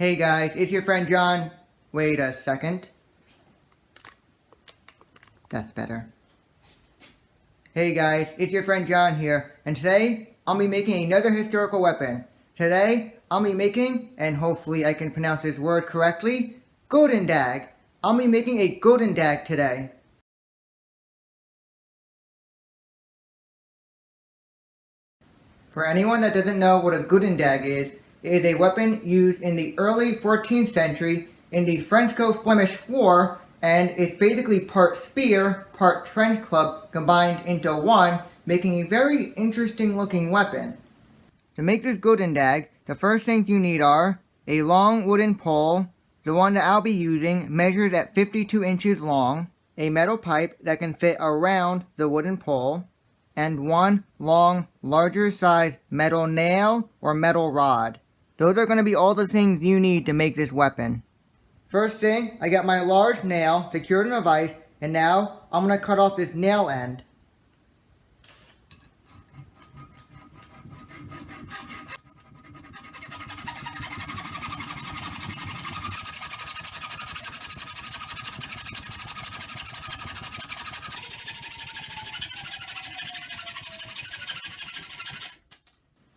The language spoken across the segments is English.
Hey guys, it's your friend John. Wait a second. That's better. Hey guys, it's your friend John here, and today I'll be making another historical weapon. Today I'll be making, and hopefully I can pronounce this word correctly, Goedendag. I'll be making a Goedendag today. For anyone that doesn't know what a Goedendag is, it is a weapon used in the early 14th century in the Franco-Flemish War, and it's basically part spear, part trench club combined into one, making a very interesting looking weapon. To make this Goedendag, the first things you need are a long wooden pole. The one that I'll be using measures at 52 inches long, a metal pipe that can fit around the wooden pole, and one long, larger size metal nail or metal rod. Those are going to be all the things you need to make this weapon. First thing, I got my large nail secured in a vise, and now I'm going to cut off this nail end.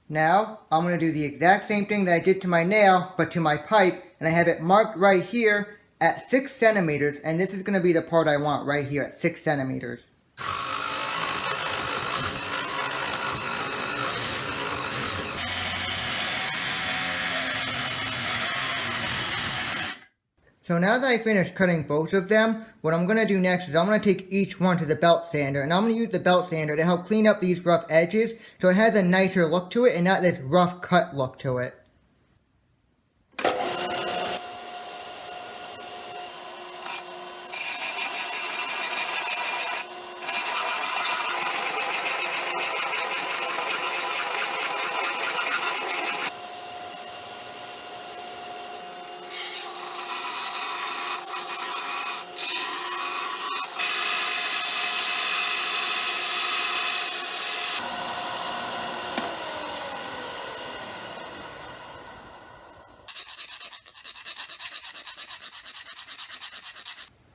Now, I'm going to do the exact same thing that I did to my nail, but to my pipe, and I have it marked right here at 6 centimeters, and this is going to be the part I want right here at 6 centimeters. So now that I finished cutting both of them, what I'm going to do next is I'm going to take each one to the belt sander, and I'm going to use the belt sander to help clean up these rough edges so it has a nicer look to it and not this rough cut look to it.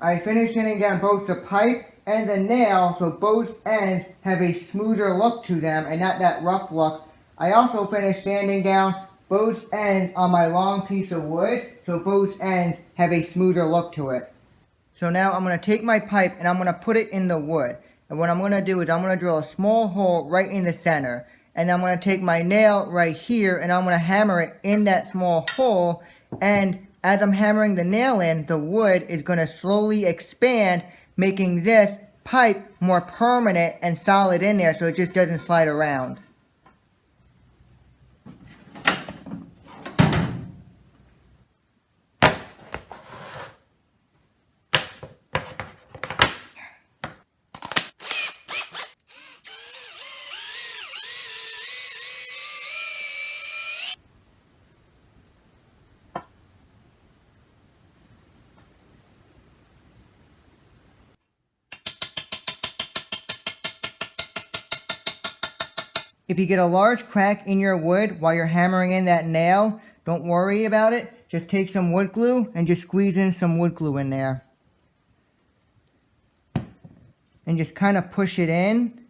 I finished sanding down both the pipe and the nail so both ends have a smoother look to them and not that rough look. I also finished sanding down both ends on my long piece of wood so both ends have a smoother look to it. So now I'm going to take my pipe and I'm going to put it in the wood. And what I'm going to do is I'm going to drill a small hole right in the center. And I'm going to take my nail right here and I'm going to hammer it in that small hole, and as I'm hammering the nail in, the wood is going to slowly expand, making this pipe more permanent and solid in there so it just doesn't slide around. If you get a large crack in your wood while you're hammering in that nail, don't worry about it. Just take some wood glue and just squeeze in some wood glue in there. And just kind of push it in.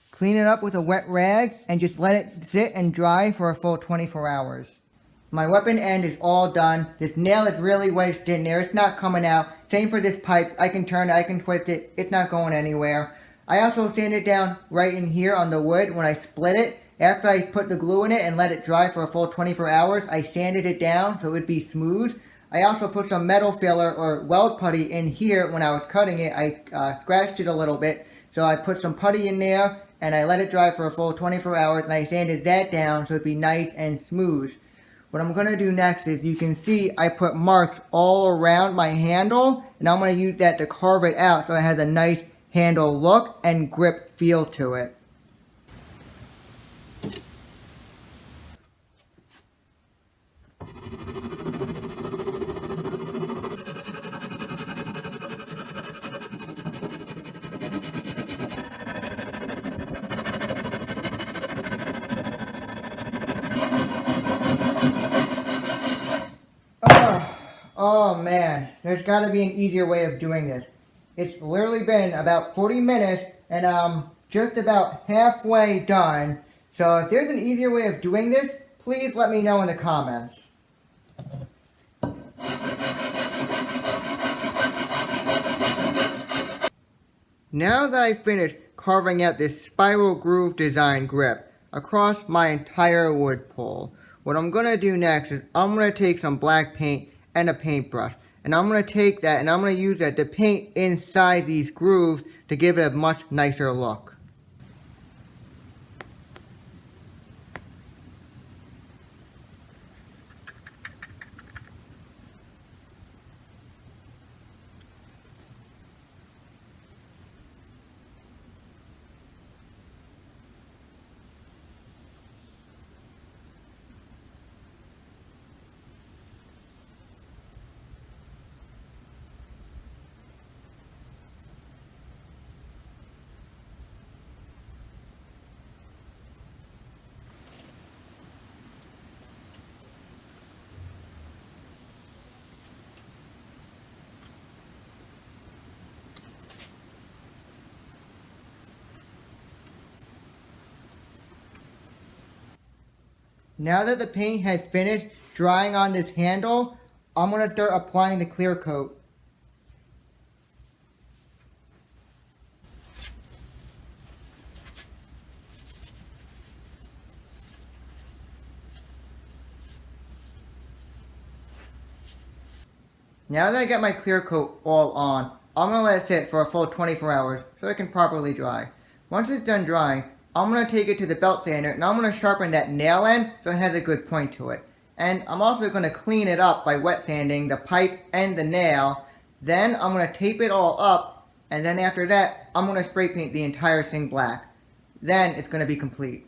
Clean it up with a wet rag and just let it sit and dry for a full 24 hours. My weapon end is all done. This nail is really wedged in there. It's not coming out. Same for this pipe. I can turn it, I can twist it. It's not going anywhere. I also sanded down right in here on the wood when I split it. After I put the glue in it and let it dry for a full 24 hours, I sanded it down so it would be smooth. I also put some metal filler or weld putty in here when I was cutting it. I scratched it a little bit. So I put some putty in there and I let it dry for a full 24 hours and I sanded that down so it'd be nice and smooth. What I'm going to do next is, you can see I put marks all around my handle, and I'm going to use that to carve it out so it has a nice handle look and grip feel to it. Oh man, there's gotta be an easier way of doing this. It's literally been about 40 minutes and I'm just about halfway done. So if there's an easier way of doing this, please let me know in the comments. Now that I've finished carving out this spiral groove design grip across my entire wood pole, what I'm going to do next is I'm going to take some black paint and a paintbrush, and I'm going to take that and I'm going to use that to paint inside these grooves to give it a much nicer look. Now that the paint has finished drying on this handle, I'm going to start applying the clear coat. Now that I got my clear coat all on, I'm going to let it sit for a full 24 hours so it can properly dry. Once it's done drying, I'm going to take it to the belt sander and I'm going to sharpen that nail end so it has a good point to it. And I'm also going to clean it up by wet sanding the pipe and the nail. Then I'm going to tape it all up, and then after that, I'm going to spray paint the entire thing black. Then it's going to be complete.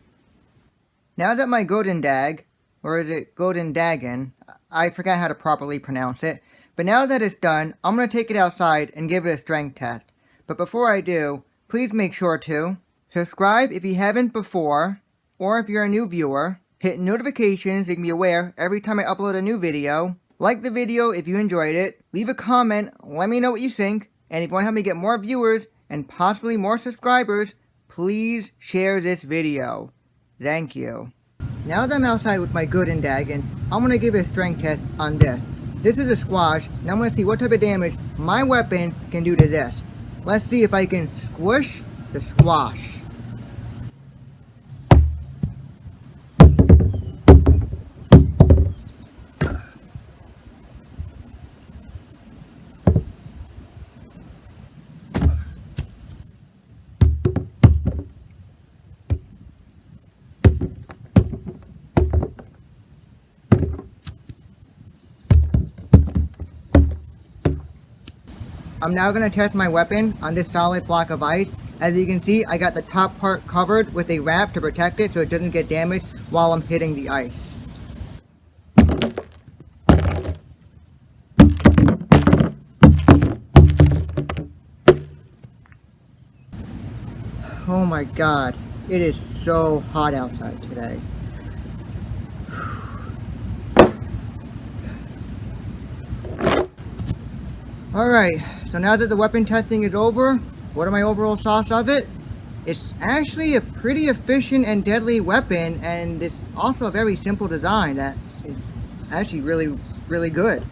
Now that my Goedendag, or is it Goedendagen, I forgot how to properly pronounce it. But now that it's done, I'm going to take it outside and give it a strength test. But before I do, please make sure to subscribe if you haven't before, or if you're a new viewer, hit notifications so you can be aware every time I upload a new video, like the video if you enjoyed it, leave a comment, let me know what you think, and if you want to help me get more viewers and possibly more subscribers, please share this video. Thank you. Now that I'm outside with my Goedendagen, I'm going to give it a strength test on this. This is a squash, and I'm going to see what type of damage my weapon can do to this. Let's see if I can squish the squash. I'm now going to test my weapon on this solid block of ice. As you can see, I got the top part covered with a wrap to protect it so it doesn't get damaged while I'm hitting the ice. Oh my god, it is so hot outside today. Alright, so now that the weapon testing is over, what are my overall thoughts of it? It's actually a pretty efficient and deadly weapon, and it's also a very simple design that is actually really good.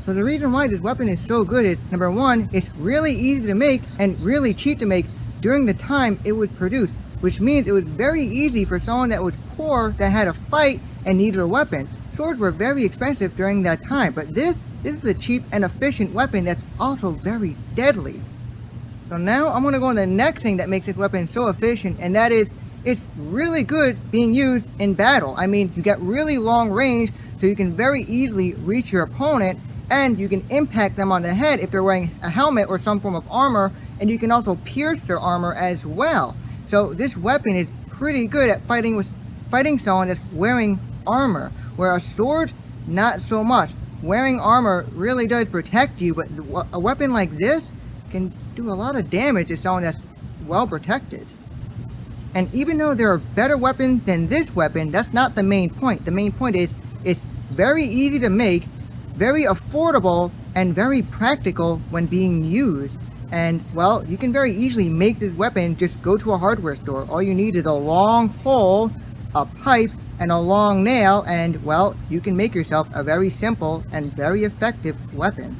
So the reason why this weapon is so good is, number one, it's really easy to make and really cheap to make during the time it was produced, which means it was very easy for someone that was poor that had a fight and needed a weapon. Swords were very expensive during that time, but this is a cheap and efficient weapon that's also very deadly. So now I'm going to go on the next thing that makes this weapon so efficient, and that is it's really good being used in battle. I mean, you get really long range, so you can very easily reach your opponent, and you can impact them on the head if they're wearing a helmet or some form of armor, and you can also pierce their armor as well. So this weapon is pretty good at fighting someone that's wearing armor, where a sword, not so much. Wearing armor really does protect you, but a weapon like this can do a lot of damage to someone that's well protected. And even though there are better weapons than this weapon, that's not the main point. The main point is it's very easy to make, very affordable and very practical when being used. And, well, you can very easily make this weapon just go to a hardware store. All you need is a long pole, a pipe, and a long nail, and, well, you can make yourself a very simple and very effective weapon.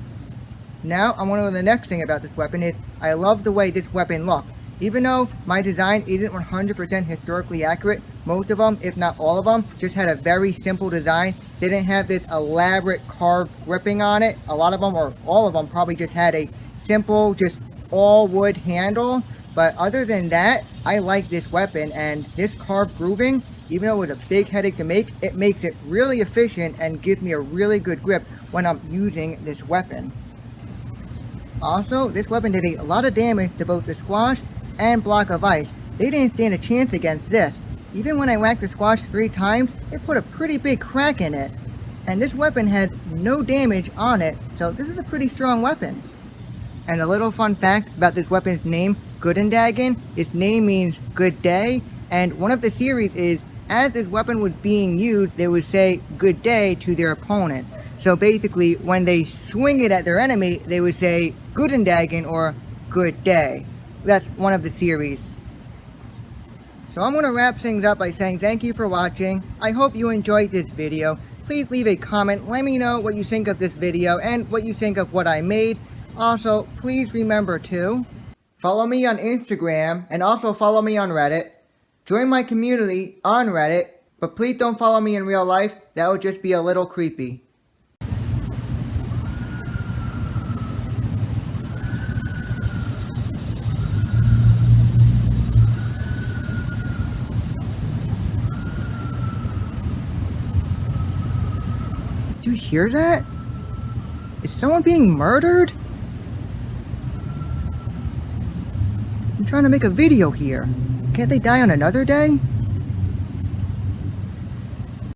Now, I want to know the next thing about this weapon is, I love the way this weapon looks. Even though my design isn't 100% historically accurate, most of them, if not all of them, just had a very simple design. They didn't have this elaborate carved gripping on it. A lot of them, or all of them, probably just had a simple, just all wood handle. But other than that, I like this weapon, and this carved grooving, even though it was a big headache to make, it makes it really efficient and gives me a really good grip when I'm using this weapon. Also, this weapon did a lot of damage to both the squash and block of ice. They didn't stand a chance against this. Even when I whacked the squash 3 times, it put a pretty big crack in it. And this weapon has no damage on it, so this is a pretty strong weapon. And a little fun fact about this weapon's name, Goedendag, its name means good day, and one of the theories is, as this weapon was being used, they would say good day to their opponent. So basically, when they swing it at their enemy, they would say Goedendag or good day. That's one of the theories. So I'm going to wrap things up by saying thank you for watching. I hope you enjoyed this video. Please leave a comment. Let me know what you think of this video and what you think of what I made. Also, please remember to follow me on Instagram and also follow me on Reddit. Join my community on Reddit, but please don't follow me in real life. That would just be a little creepy. Do you hear that? Is someone being murdered? I'm trying to make a video here. Can't they die on another day?